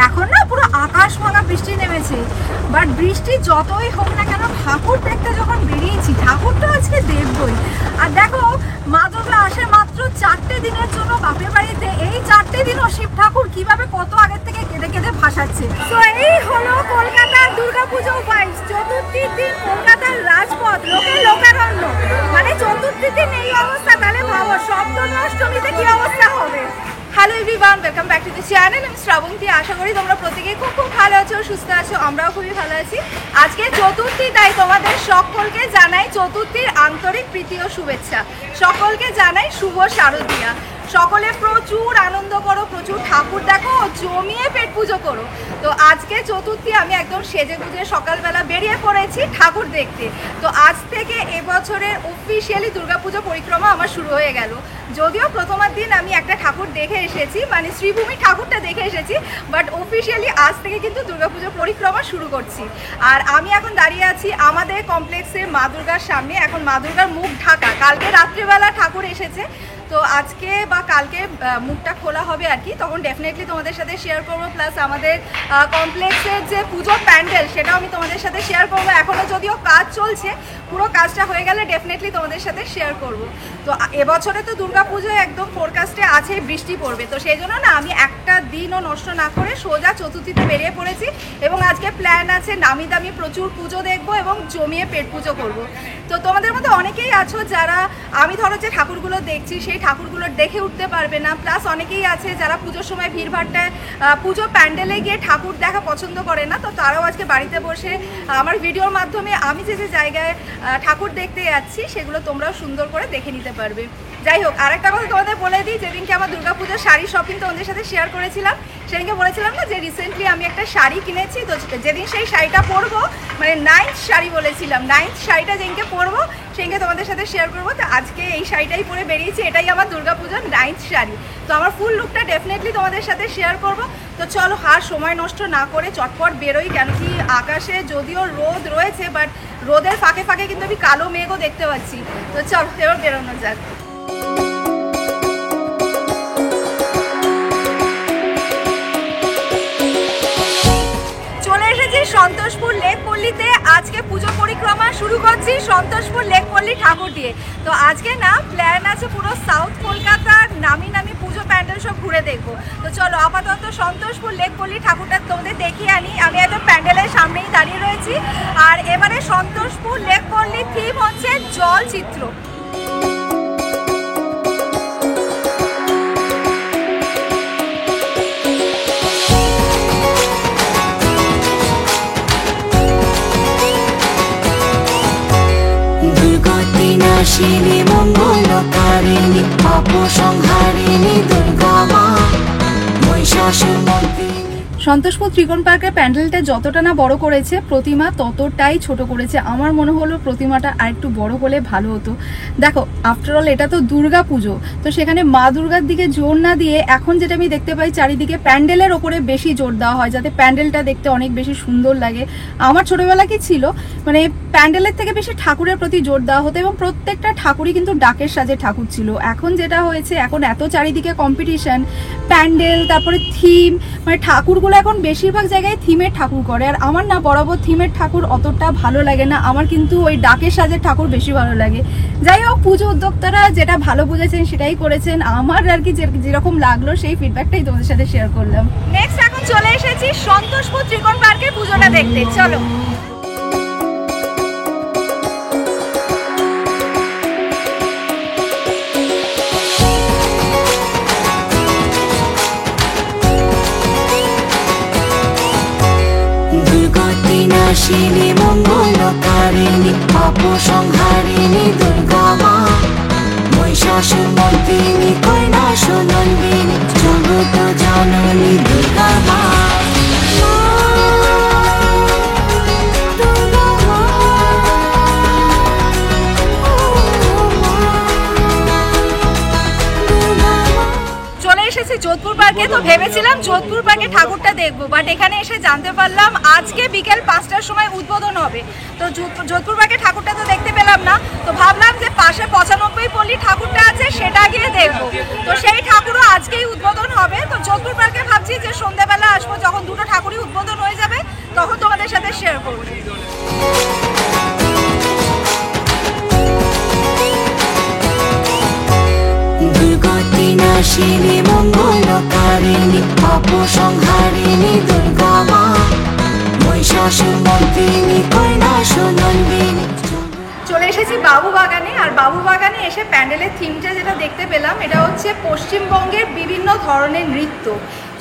এখন না পুরো আকাশ ভাঙা বৃষ্টি নেমেছে, বাট বৃষ্টি যতই হোক না কেন ঠাকুর দেখতে যখন বেরিয়েছি ঠাকুর তো আজকে দেখবই। আর দেখো মা দুর্গা আসে মাত্র 4টে দিনের জন্য বাপের বাড়িতে, এই 4টে দিনও শিব ঠাকুর কিভাবে কত আগের থেকে কেঁদে কেঁদে ভাসাচ্ছে। তো এই হলো কলকাতার দুর্গাপুজো ভাইবস। চতুর্থীর দিন কলকাতার রাজপথ লোকে লোকারণ্য, মানে চতুর্থীর দিন এই অবস্থা, তাহলে ভাবো সপ্তমী অষ্টমীতে কি অবস্থা হবে। Hello everyone, welcome back to the channel. আমি শ্রাবন্তী। আশা করি তোমরা প্রত্যেকেই খুব ভালো আছো, সুস্থ আছো। আমরাও খুবই ভালো আছি। আজকে চতুর্থী, তাই তোমাদের সকলকে জানাই চতুর্থীর আন্তরিক প্রীতি ও শুভেচ্ছা। সকলকে জানাই শুভ শারদীয়া। সকলে প্রচুর আনন্দ করো, প্রচুর ঠাকুর দেখো, জমিয়ে পেট পুজো করো। তো আজকে চতুর্থী, আমি একদম সেজে গুজে সকালবেলা বেরিয়ে পড়েছি ঠাকুর দেখতে। তো আজ থেকে এবছরের অফিসিয়ালি দুর্গাপুজো পরিক্রমা আমার শুরু হয়ে গেল। যদিও প্রথমার দিন আমি একটা ঠাকুর দেখে এসেছি, মানে শ্রীভূমি ঠাকুরটা দেখে এসেছি, বাট অফিসিয়ালি আজ থেকে কিন্তু দুর্গাপুজো পরিক্রমা শুরু করছি। আর আমি এখন দাঁড়িয়ে আছি আমাদের কমপ্লেক্সের মা দুর্গার সামনে। এখন মা দুর্গার মুখ ঢাকা, কালকে রাত্রিবেলা ঠাকুর এসেছে, তো আজকে বা কালকে মুখটা খোলা হবে আর কি, তখন ডেফিনেটলি তোমাদের সাথে শেয়ার করবো। প্লাস আমাদের কমপ্লেক্সের যে পুজো প্যান্ডেল সেটাও আমি তোমাদের সাথে শেয়ার করবো। এখনও যদিও কাজ চলছে, পুরো কাজটা হয়ে গেলে ডেফিনেটলি তোমাদের সাথে শেয়ার করব। তো এবছরে তো দুর্গাপুজোয় একদম ফোরকাস্টে আছে বৃষ্টি পড়বে, তো সেই জন্য না আমি একটা দিনও নষ্ট না করে সোজা চতুর্থীতে বেরিয়ে পড়েছি। এবং আজকে প্ল্যান আছে নামি দামি প্রচুর পুজো দেখবো এবং জমিয়ে পেট পুজো করব। তো তোমাদের মধ্যে অনেকেই আছো যারা আমি ধরো যে ঠাকুরগুলো দেখছি সেই ঠাকুরগুলো দেখে উঠতে পারবে না। প্লাস অনেকেই আছে যারা পুজোর সময় ভিড়ভাড়টায় পুজো প্যান্ডেলে গিয়ে ঠাকুর দেখা পছন্দ করে না। তো তারাও আজকে বাড়িতে বসে আমার ভিডিওর মাধ্যমে আমি যে যে জায়গায় ঠাকুর দেখতে যাচ্ছি সেগুলো তোমরাও সুন্দর করে দেখে নিতে পারবে। যাই হোক, আরেকটা কথা তোমাদের বলে দিই, যেদিনকে আমার দুর্গাপুজোর শাড়ি শপিং তোমাদের সাথে শেয়ার করেছিলাম, সেদিনকে বলেছিলাম না যে রিসেন্টলি আমি একটা শাড়ি কিনেছি। তো যেদিন সেই শাড়িটা পরবো, মানে 9th শাড়ি বলেছিলাম, 9th শাড়িটা যেদিনকে পরবো সেদিনকে তোমাদের সাথে শেয়ার করবো। তো আজকে এই শাড়িটাই পরে বেরিয়েছি, এটাই আমার দুর্গাপুজোর 9th শাড়ি। তো আমার ফুল লুকটা ডেফিনেটলি তোমাদের সাথে শেয়ার করবো। তো চলো আর সময় নষ্ট না করে চটপট বেরোই, কেন কি আকাশে যদিও রোদ রয়েছে, বাট রোদের ফাঁকে ফাঁকে কিন্তু আমি কালো মেঘও দেখতে পাচ্ছি। তো চলো এবার বেরোনো যাক। চলে এসেছি সন্তোষপুর লেক পল্লীতে। আজকে পুজো পরিক্রমা শুরু করছি সন্তোষপুর লেক পল্লী ঠাকুর দিয়ে। তো আজকে না প্ল্যান আছে পুরো সাউথ কলকাতার নামি নামি পুজো প্যান্ডেল সব ঘুরে দেখবো। তো চলো আপাতত সন্তোষপুর লেক পল্লী ঠাকুরটা তোমাদের দেখিয়ে আনি। আমি একদম প্যান্ডেলের সামনেই দাঁড়িয়ে রয়েছি। আর এবারে সন্তোষপুর লেক পল্লীর থিম হচ্ছে জল চিত্র। দুর্গতিনাশিনী মঙ্গলকারিণী অপসংহারিণী দুর্গা মা মহিষাসুরমর্দিনী। সন্তোষপুর ত্রিকোণ পার্কের প্যান্ডেলটা যতটা না বড় করেছে, প্রতিমা ততটাই ছোট করেছে। আমার মনে হলো প্রতিমাটা আর একটু বড় হলে ভালো হতো। দেখো আফটারঅল এটা তো দুর্গা পুজো, তো সেখানে মা দুর্গার দিকে জোর না দিয়ে এখন যেটা আমি দেখতে পাই চারিদিকে প্যান্ডেলের ওপরে বেশি জোর দেওয়া হয়, যাতে প্যান্ডেলটা দেখতে অনেক বেশি সুন্দর লাগে। আমার ছোটবেলা কি ছিল, মানে প্যান্ডেলের থেকে বেশি ঠাকুরের প্রতি জোর দেওয়া হতো এবং প্রত্যেকটা ঠাকুরই কিন্তু ডাকের সাজে ঠাকুর ছিল। এখন যেটা হয়েছে, এখন এত চারিদিকে কম্পিটিশন, প্যান্ডেল, তারপরে থিম, মানে ঠাকুরগুলো এখন বেশিরভাগ জায়গায় থিমের ঠাকুর করে। আর আমার না বরাবর থিমের ঠাকুর অতটা ভালো লাগে না, আমার কিন্তু ওই ডাকের সাজের ঠাকুর বেশি ভালো লাগে। যাই হোক, পুজো উদ্যোক্তারা যেটা ভালো বুঝেছেন সেটাই করেছেন। আমার আর কি যেরকম লাগলো সেই ফিডব্যাকটাই তোমাদের সাথে শেয়ার করলাম। নেক্সট এখন চলে এসেছি সন্তোষপুর ত্রিকোণ পার্কের পুজোটা দেখতে। চলো। দুর্গতিনাশিনী মঙ্গলকারিণী অপসংহারিণী দুর্গা মা মহিষাসুরমর্দিনী কৈলাসনন্দিনী জগত জননী দুর্গা মা। চলে এসেছি যোধপুর পার্কে পার্কে, তো ভেবেছিলাম যোধপুর পার্কে ঠাকুরটা দেখবো, বাট এখানে এসে জানতে পারলাম আজকে বিকেল 5টার সময় উদ্বোধন হবে। তো যোধপুর পার্কে ঠাকুরটা তো দেখতে পেলাম না, তো ভাবলাম যে পাশে 95 পল্লী ঠাকুরটা আছে সেটা গিয়ে দেখবো। তো সেই ঠাকুরও আজকেই উদ্বোধন হবে। তো যোধপুর পার্কে ভাবছি যে সন্ধ্যাবেলা আসবো, যখন দুটো ঠাকুরই উদ্বোধন হয়ে যাবে তখন তোমাদের সাথে শেয়ার করবো। দুর্গতি নাশিনী মঙ্গলকারিণী পাপ সংহারিণী দুর্গা মা মহিষাসুর মর্দিনী কৈলাসনন্দিনী। চলে এসেছি বাবু বাগানে, আর বাবু বাগানে এসে প্যান্ডেলের থিমটা যেটা দেখতে পেলাম এটা হচ্ছে পশ্চিমবঙ্গের বিভিন্ন ধরনের নৃত্য,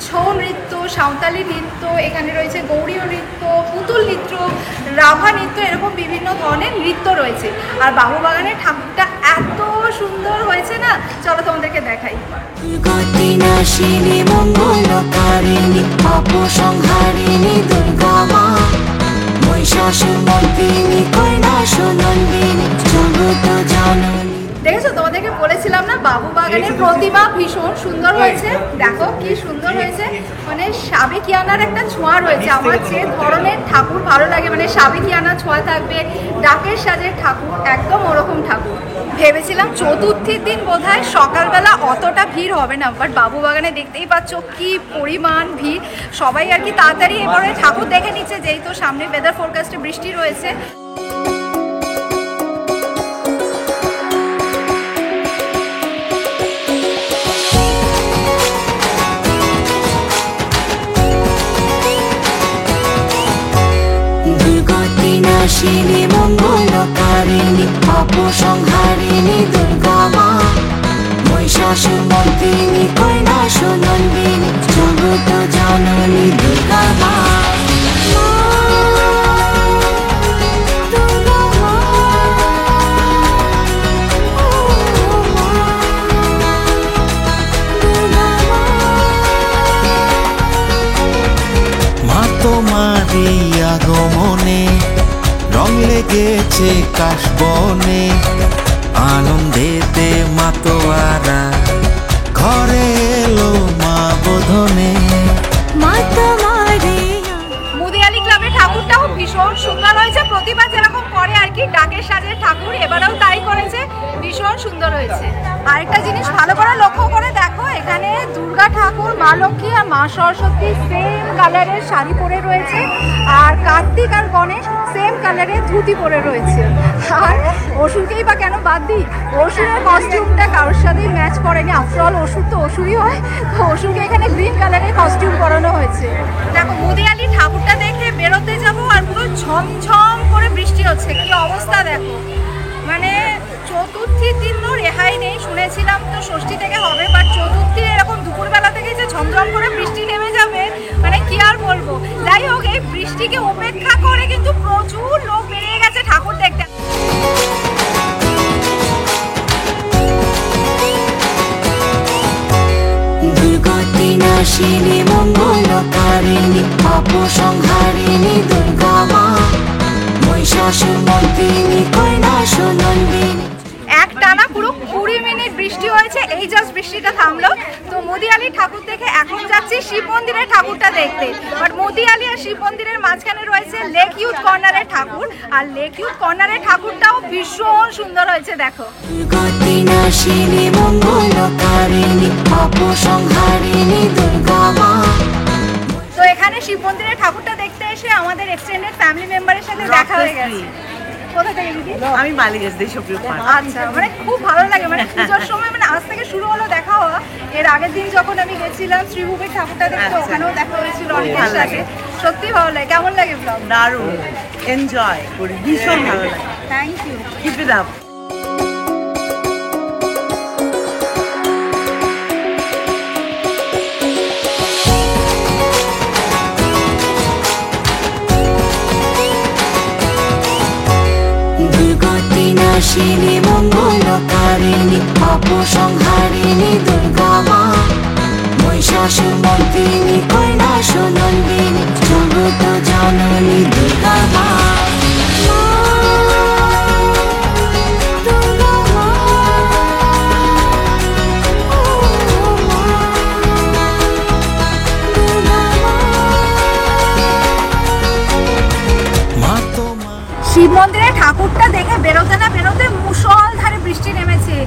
ছৌ নৃত্য, সাঁওতালি নৃত্য, এখানে রয়েছে গৌড়ীয় নৃত্য, পুতুল নৃত্য, রাভা নৃত্য, এরকম বিভিন্ন ধরনের নৃত্য রয়েছে। আর বাবু বাগানের ঠাকুরটা এত সুন্দর হয়েছে না, চলো তোমাদেরকে দেখাই। দুর্গতি নাশিনী মঙ্গলকারিণী পাপ সংহারিণী দুর্গা মা মহিষাসুর মর্দিনী কৈলাসনন্দিনী জগত জননী। দেখেছো, তোমাদেরকে বলেছিলাম না বাবু বাগানের প্রতিমা ভীষণ সুন্দর হয়েছে। দেখো কি সুন্দর হয়েছে, মানে সাবেকিয়ানার একটা ছোঁয়া রয়েছে। আমার যে ধরনের ঠাকুর ভালো লাগে, মানে সাবেকিয়ানা ছোঁয়া থাকবে, ডাকের সাজের ঠাকুর, একদম ওরকম ঠাকুর। ভেবেছিলাম চতুর্থীর দিন বোধহয় সকালবেলা অতটা ভিড় হবে না, বাট বাবু বাগানে দেখতেই পাচ্ছ কি পরিমাণ ভিড়। সবাই আর কি তাড়াতাড়ি এবারে ঠাকুর দেখে নিচ্ছে, যেই তো সামনে ওয়েদার ফোরকাস্টে বৃষ্টি রয়েছে। নাশিনী মঙ্গলকারিণী পাপ সংহারিণী দুর্গা মা মহিষাসুর মর্দিনী কৈলাসনন্দিনী জগত জননী দুর্গা মা। তোমারই আগমনে রং লেগেছে কাশবনে, আনন্দেতে মাতোয়ারা ঘরে এলো মা বোধনে। মুদিয়ালি ক্লাবের ঠাকুরটাও ভীষণ সুন্দর হয়েছে, প্রতিবার যেরকম করে আর কি ডাকের সাজের ঠাকুর, এবারেও তাই করেছে, ভীষণ সুন্দর হয়েছে। আরেকটা জিনিস ভালো করে লক্ষ্য করে দেখো, এখানে দুর্গা ঠাকুর, মা লক্ষ্মী আর মা সরস্বতী সেম কালারের শাড়ি পরে রয়েছে, আর কার্তিক আর গণেশ সেম কালারের ধুতি পরে রয়েছে। আর অসুরকেই বা কেন বাদ দিই, অসুরের কস্টিউমটা কারোর সাথেই ম্যাচ করেনি। আফটারঅল অসুর তো অসুরই হয়, তো অসুরকে এখানে গ্রিন কালারের কস্টিউম পরানো হয়েছে। দেখো মুদিয়ালি ঠাকুরটা দেখে বেরোতে যাবো আর পুরো ঝমঝম করে বৃষ্টি হচ্ছে, কি অবস্থা দেখো। মানে চতুর্থীর দিন তো রেহাই নেই, শুনেছিলাম তো ষষ্ঠী থেকে হবে, বাট চতুর্থী এরকম দুপুরবেলা থেকে যে ঝমঝম করে বৃষ্টি নেমে যাবে, মানে কি আর বলবো। যাই হোক, এই বৃষ্টিকে উপেক্ষা করে কিন্তু প্রচুর লোক বেরিয়ে গেছে ঠাকুর দেখতে। দুর্গতি নাশিনী মঙ্গলকারিণী পাপ সংহারিণী দুর্গা মা মহিষাসুর মর্দিনী কৈলাসনন্দিনী। একটানা পুরো 20 মিনিট বৃষ্টি হয়েছে, এই জাস্ট বৃষ্টিটা থামলো। তো মুদিয়ালি ঠাকুর দেখে এখন যাচ্ছি শিব মন্দিরের ঠাকুরটা দেখতে, বাট মুদিয়ালি আর শিব মন্দিরের মাঝখানে রয়েছে লেক ইউথ কর্নারের ঠাকুর, আর লেক ইউথ কর্নারের ঠাকুরটাও ভীষণ সুন্দর হয়েছে। দেখো দুর্গতি নাশিনী মঙ্গলকারিণী পাপ সংহারিণী দুর্গা মা। তো এখানে শিব মন্দিরের ঠাকুরটা দেখতে এসে আমাদের এক্সটেন্ডেড ফ্যামিলি মেম্বারের সাথে দেখা হয়ে গেছে। কোথা থেকে দিদি? আমি মালিগাছ দেই সক্রিয় পার্ক। আচ্ছা, মানে খুব ভালো লাগে, মানে পুজোর সময় মানে আজ থেকে শুরু হলো দেখা হওয়া। এর আগের দিন যখন আমি গেছিলাম শ্রীভূমির ঠাকুরটা দেখতে, আচ্ছা। ওখানেও দেখা হয়েছিল অনেকের ভালো সাথে। লাগে। সত্যি ভালো লাগে। কেমন লাগে ব্লগ? দারুণ এনজয় করি, ভীষণ ভালো লাগে। Thank you. Keep it up. দুর্গতি নাশিনী মঙ্গলকারিণী পাপ সংহারিণী দুর্গা মা মহিষাসুর মর্দিনী কৈলাসনন্দিনী জগত জননী দুর্গা মা। শিব মন্দিরে ঠাকুরটা দেখে বেরোতে না বেরোতে মুষলধারে বৃষ্টি নেমেছে।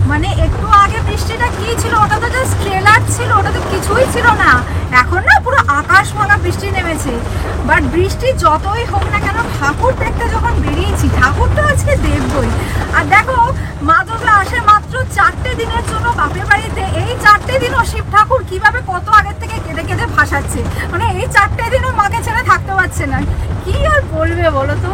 মানে একটু আগে বৃষ্টিটা কি ছিল, ওটা তো জাস্ট ট্রেলার ছিল, ওটা তো কিছুই ছিল না। এখন না পুরো আকাশ ভাঙা বৃষ্টি নেমেছে। বাট বৃষ্টি যতই হোক না কেন, ঠাকুর দেখতে যখন বেরিয়েছি, ঠাকুরটা আজকে দেখবই। আর দেখো মা দুর্গা আসে মাত্র 4টে দিনের জন্য বাপের বাড়িতে। এই 4টে দিনও শিব ঠাকুর কিভাবে কত আগের থেকে কেঁদে কেঁদে ভাসাচ্ছে, মানে এই 4টে দিনও মাকে ছেড়ে থাকতে পারছে না। কি আর বলবে বলো তো।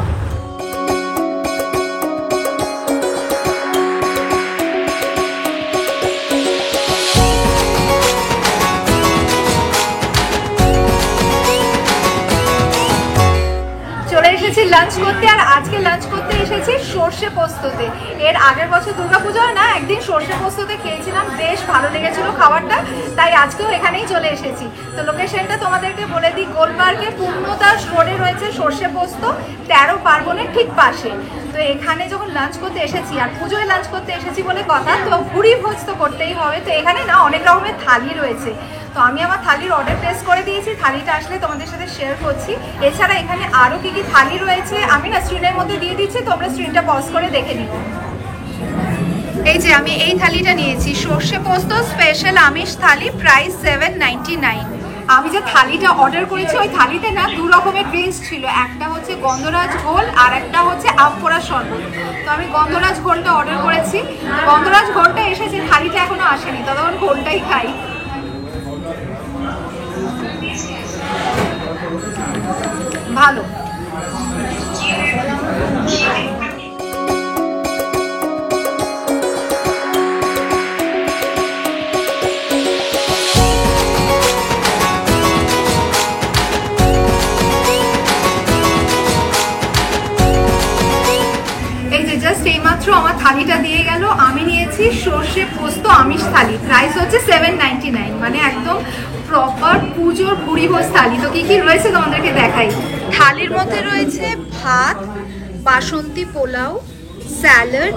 চলে এসেছি লাঞ্চ করতে, আর আজকে লাঞ্চ করতে এসেছি সর্ষে পোস্ততে। এর আগের বছর দুর্গাপুজোয় না একদিন সর্ষে পোস্ততে খেয়েছিলাম, বেশ ভালো লেগেছিল খাবারটা, তাই আজকেও এখানেই চলে এসেছি। তো লোকেশনটা তোমাদেরকে বলে দিই, গোলপার্কে পূর্ণদাস রোডে রয়েছে সর্ষে পোস্ত, 13 পার্বণের ঠিক পাশে। তো এখানে যখন লাঞ্চ করতে এসেছি, আর পুজোয় লাঞ্চ করতে এসেছি বলে কথা, তো ভুড়ি ভোজ তো করতেই হবে। তো এখানে না অনেক রকমের থালি রয়েছে, তো আমি আমার থালির অর্ডার প্লেস করে দিয়েছি, থালিটা আসলে তোমাদের সাথে শেয়ার করছি। এছাড়া এখানে আরও কি কি থালি রয়েছে আমি না স্ক্রিনের মধ্যে দিয়ে দিচ্ছি, তোমরা স্ক্রিনটা পজ করে দেখে নিও। এই যে আমি এই থালিটা নিয়েছি, সর্ষে পোস্ত স্পেশাল আমিষ থালি, প্রাইস 799। আমি যে থালিটা অর্ডার করেছি ওই থালিতে না 2 রকমের ড্রিঙ্কস ছিল, একটা হচ্ছে গন্ধরাজ ঘোল আর একটা হচ্ছে আমপোড়া শরবত। তো আমি গন্ধরাজ ঘোলটা অর্ডার করেছি, গন্ধরাজ ঘোলটা এসেছে, থালিটা এখনো আসেনি, ততক্ষণ ঘোলটাই খাই। ভালো। এই যে জাস্ট এইমাত্র আমার থালিটা দিয়ে গেল। আমি নিয়েছি সর্ষে পোস্ত আমিষ থালি, প্রাইস হচ্ছে 799, মানে একদম প্রপার পুজোর ভুড়ি ভোজ থালি। তো কি কি রয়েছে তোমাদেরকে দেখাই। থালির মধ্যে রয়েছে ভাত, বাসন্তী পোলাও, স্যালাড,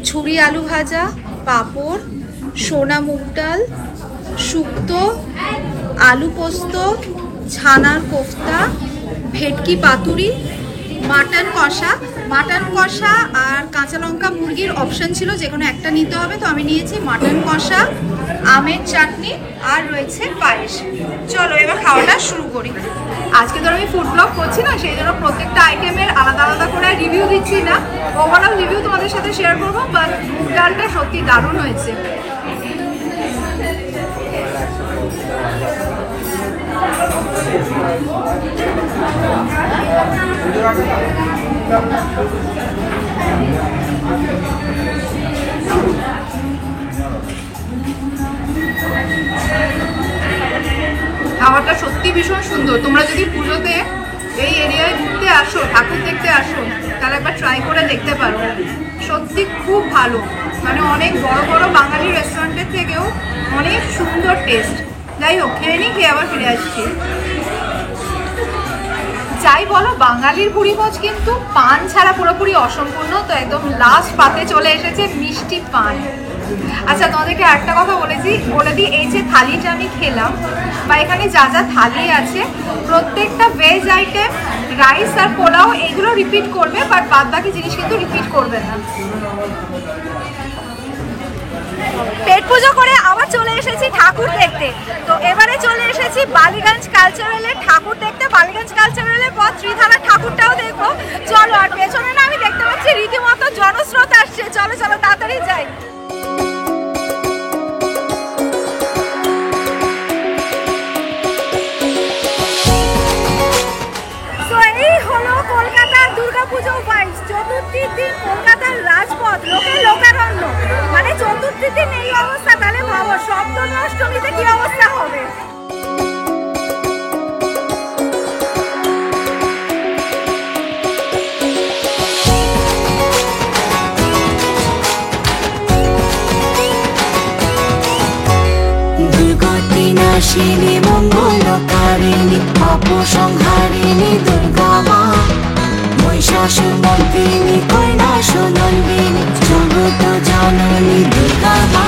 ঝুরি আলু ভাজা, পাঁপড়, সোনা মুগ ডাল, শুক্তো, আলু পোস্ত, ছানার কোফতা, ভেটকি পাতুরি, মাটন কষা আর কাঁচা লঙ্কা মুরগির অপশন ছিল, যে কোনো একটা নিতে হবে। তো আমি নিয়েছি মাটন কষা, আমের চাটনি আর রয়েছে পায়েস। চলো এবার খাওয়াটা শুরু করি। আজকে ধর আমি ফুড ব্লগ করছি না, সেই জন্য প্রত্যেকটা আইটেমের আলাদা আলাদা করে রিভিউ দিচ্ছি না, ওভারঅল রিভিউ তোমাদের সাথে শেয়ার করবো। বাট মুগ ডালটা সত্যি দারুণ হয়েছে। খাবারটা সত্যি ভীষণ সুন্দর। তোমরা যদি পুজোতে এই এরিয়ায় ঘুরতে আসো, ঠাকুর দেখতে আসো, তাহলে একবার ট্রাই করে দেখতে পারো। সত্যি খুব ভালো, মানে অনেক বড় বড় বাঙালি রেস্টুরেন্টের থেকেও অনেক সুন্দর টেস্ট। যাই হোক, খেয়ে নিই, খেয়ে আবার ফিরে আসছি। যাই বলো, বাঙালির ভুড়ি ভোজ কিন্তু পান ছাড়া পুরোপুরি অসম্পূর্ণ। তো একদম লাস্ট পাতে চলে এসেছে মিষ্টি পান। আচ্ছা তোমাদেরকে একটা কথা বলে দিই, এই যে থালিটা আমি খেলাম বা এখানে যা যা থালি আছে, প্রত্যেকটা ভেজ আইটেম, রাইস আর পোলাও এইগুলো রিপিট করবে, বাট বাদ বাকি জিনিস কিন্তু রিপিট করবে না। পেট পুজো করে আবার চলে এসেছি ঠাকুর দেখতে। তো এবারে চলে এসেছি বালিগঞ্জ কালচারালে ঠাকুর দেখতে। বালিগঞ্জ কালচারালের পর ত্রিধারা ঠাকুরটাও দেখবো। চলো, আর পেছনে না আমি দেখতে পাচ্ছি রীতিমতো জনস্রোত আসছে। চলো চলো তাড়াতাড়ি যাই। কলকাতার দুর্গাপুজো ভাইবস। চতুর্থীর দিন কলকাতার রাজপথ লোকে লোকারণ্য, মানে চতুর্থীর দিন এই অবস্থা, তাহলে ভাবো সপ্তমী অষ্টমীতে কি অবস্থা হবে। দুর্গতিনাশিনী মঙ্গলকারিণী অপসংহারিণী দুর্গা মা, মহিষাসুরমর্দিনী কৈলাসনন্দিনী জগত জননী দুর্গা মা।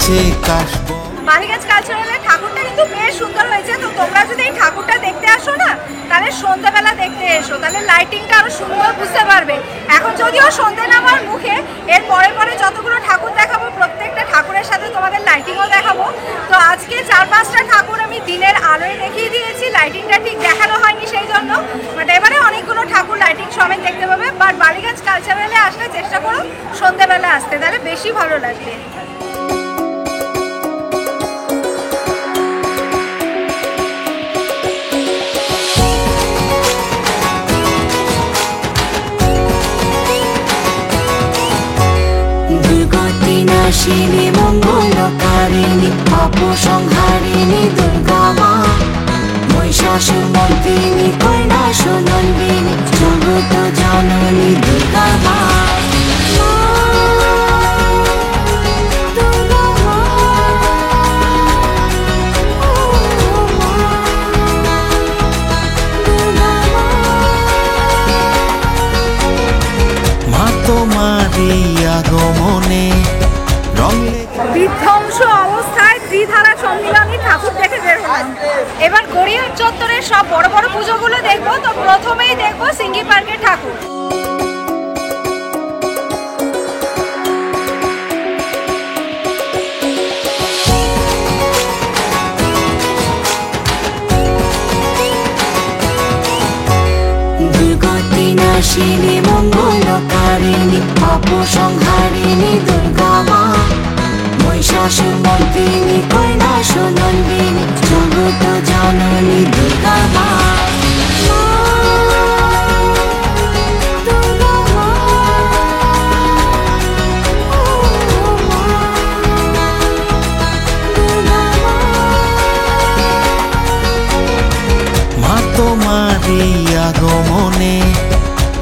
গেছে কাশবন। বালিগঞ্জ কালচারালের ঠাকুরটা কিন্তু বেশ সুন্দর হয়েছে। তো তোমরা যদি এই ঠাকুরটা দেখতে আসো না, তাহলে সন্ধ্যাবেলা দেখতে এসো, তাহলে লাইটিংটা আরো সুন্দর বুঝতে পারবে। এখন যদিও সন্ধ্যে নামার মুখে, এর পরে পরে যতগুলো ঠাকুর দেখাবো প্রত্যেকটা ঠাকুরের সাথে তোমাদের লাইটিংও দেখাবো। তো আজকে 4-5টা ঠাকুর আমি দিনের আলোয় দেখিয়ে দিয়েছি, লাইটিংটা ঠিক দেখানো হয়নি সেই জন্য। বাট এবারে অনেকগুলো ঠাকুর লাইটিং সমেত দেখতে পাবে। বাট বালিগঞ্জ কালচারালে আসলে চেষ্টা করো সন্ধ্যাবেলা আসতে, তাহলে বেশি ভালো লাগবে। নাশিনী মঙ্গলকারিণী অপসংহারিণী দুর্গা মা, মহিষাসুর মর্দিনী কৈলাসনন্দিনী জগত জননী দুর্গা মা। মা তোমারই আগমনে রং লেগে বিধ্বংস অবস্থায় ত্রিধারা সম্মিলনী ঠাকুর দেখে বের হলাম। এবার গড়িয়ার চত্বরের সব বড় বড় পুজোগুলো দেখবো। তো প্রথমেই দেখবো সিঙ্গি পার্কের ঠাকুর। নাশিনী মঙ্গলকারিণী অপসংহারিণী দুর্গা মা, মহিষাসুর মর্দিনী কৈলাসনন্দিনী জগত জননী দুর্গা মা। মা তোমারই আগমনে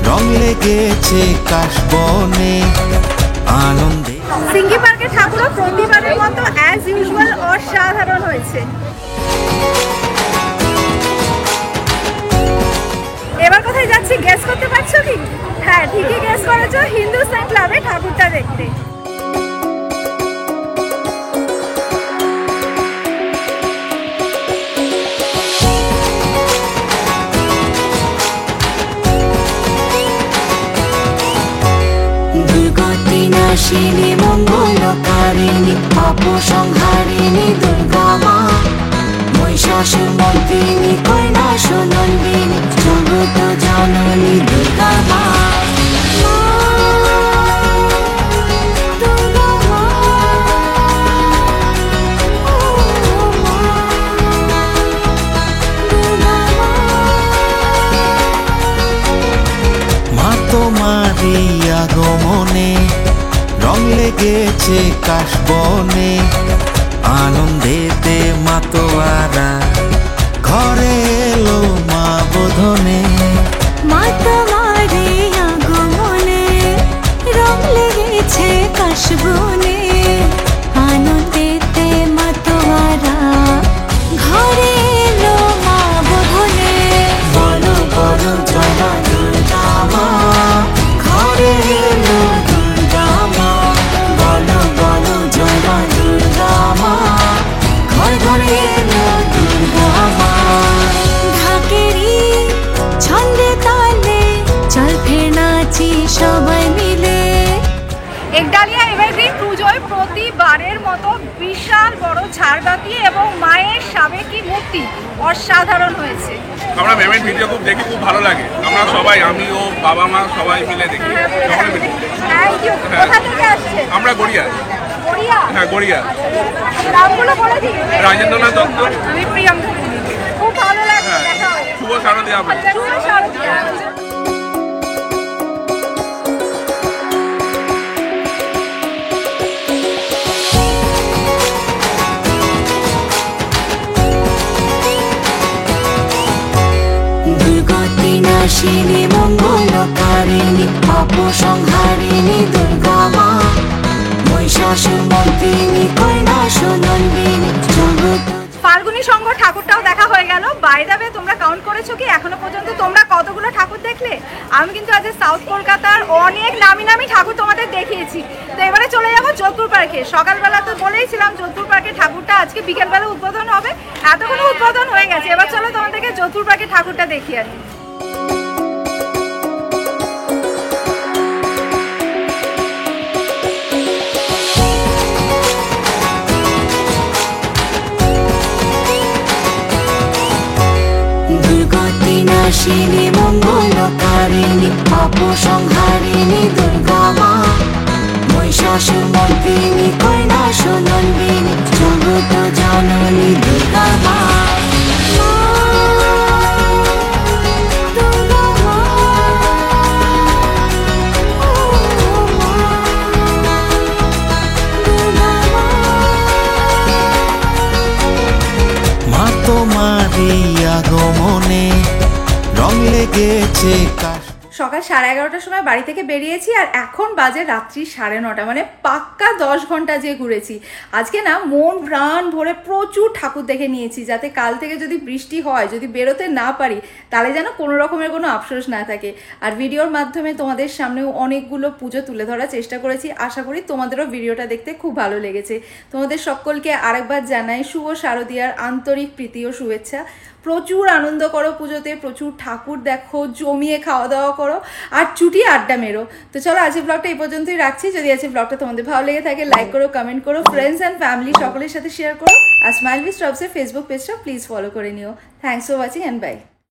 রং লেগেছে কাশবনে আনন্দে। সিঙ্গি পার্কের ঠাকুরও প্রতিবারের মতো অ্যাজ ইউজুয়াল অসাধারণ হয়েছে। এবার কোথায় যাচ্ছি গেস করতে পারছো কি? হ্যাঁ, ঠিকই গেস করেছো, হিন্দুস্তান ক্লাবে ঠাকুরটা দেখতে। নাশিনী মঙ্গলকারিণী অপসংহারিণী দুর্গা মা, মহিষাসুর মর্দিনী কৈলাসনন্দিনী জগত জননী দুর্গা মা। মা তোমারই আগমনে রং লেগেছে কাশবনে আনন্দেতে মাতোয়ারা ঘরে এলো মা বোধনে। মা তোমারে আগমনে রং লেগেছে কাশবনে আনন্দেতে মাতোয়ারা ঘরে এলো মা বোধনে। বলো বলো জয় দুর্গা মা, ঘরে এলো দুর্গা মা। বলো বলো জয় দুর্গা মা, ঘরে ঘরে এলো দুর্গা মা। ঢাকেরি ছন্দে তালে চল ফের নাচি সবাই মিলে। একডালিয়া এভারগ্রিন পুজোয় প্রতিবারের মতো বিশাল বড় ঝাড়বাতি এবং মায়ের সাবেকি মূর্তি অসাধারণ হয়েছে। আমরা ম্যামের ভিডিও খুব দেখি, খুব ভালো লাগে। আমরা সবাই, আমি ও বাবা মা সবাই মিলে দেখি। Thank you. কোথা থেকে আসছে? আমরা গড়িয়া। গড়িয়া? হ্যাঁ, গড়িয়া। নামগুলো বলে দিই। রাজেন্দ্রনাথ দত্ত। আমি প্রিয়াঙ্কা। খুব ভালো লাগছে। হ্যাঁ, দেখা হবে। শুভ শারদীয়া। শুভ শারদীয়া। নাশিনী মঙ্গলকারিণী অপসংহারিণী দুর্গা মা, মহিষাসুর মর্দিনী কৈলাসনন্দিনী জগত। ফাল্গুনী সংঘ ঠাকুরটাও দেখা হয়ে গেল। গেল। বাই দ্য ওয়ে, তোমরা কাউন্ট করেছো কি এখনো পর্যন্ত তোমরা কতগুলো ঠাকুর দেখলে? আমি কিন্তু আজ সাউথ কলকাতার অনেক নামি নামি ঠাকুর তোমাদের দেখিয়েছি। তো এবারে চলে যাবো যোধপুর পার্কে। সকালবেলা তো বলেইছিলাম যোধপুর পার্কে ঠাকুরটা আজকে বিকেলবেলা উদ্বোধন হবে, এতক্ষণ উদ্বোধন হয়ে গেছে। এবার চলো তোমাদেরকে যোধপুর পার্কে ঠাকুরটা দেখিয়ে আনি। নাশিনী মঙ্গলকারিণী অপসংহারিণী দুর্গা মা মহিষাসুর মর্দিনী কৈলাসনন্দিনী জগত জননী দুর্গা মা মা তোমারি আগমনে রং লেগেছে কাশ। সকাল 11:30টার সময় বাড়ি থেকে বেরিয়েছি আর এখন বাজে রাত্রি 9:30, মানে পাক্কা 10 ঘন্টা যে ঘুরেছি। আজকে না মন প্রাণ ভরে প্রচুর ঠাকুর দেখে নিয়েছি, যাতে কাল থেকে যদি বৃষ্টি হয়, যদি বেরোতে না পারি, তাহলে যেন কোনো রকমের কোনো আফসোস না থাকে। আর ভিডিওর মাধ্যমে তোমাদের সামনেও অনেকগুলো পুজো তুলে ধরার চেষ্টা করেছি। আশা করি তোমাদেরও ভিডিওটা দেখতে খুব ভালো লেগেছে। তোমাদের সকলকে আরেকবার জানাই শুভ শারদীয়ার আন্তরিক প্রীতি ও শুভেচ্ছা। প্রচুর আনন্দ করো পুজোতে, প্রচুর ঠাকুর দেখো, জমিয়ে খাওয়া দাওয়া করো আর চুটি আড্ডা মেরো। তো চলো আজকে ব্লগটা এই পর্যন্তই রাখছি। যদি আজকে ব্লগটা তোমাদের ভালো লেগে থাকে লাইক করো, কমেন্ট করো, ফ্রেন্ডস অ্যান্ড ফ্যামিলি সকলের সাথে শেয়ার করো। আর স্মাইল উইথ টপসের ফেসবুক পেজটা প্লিজ ফলো করে নিও। Thanks for watching and by.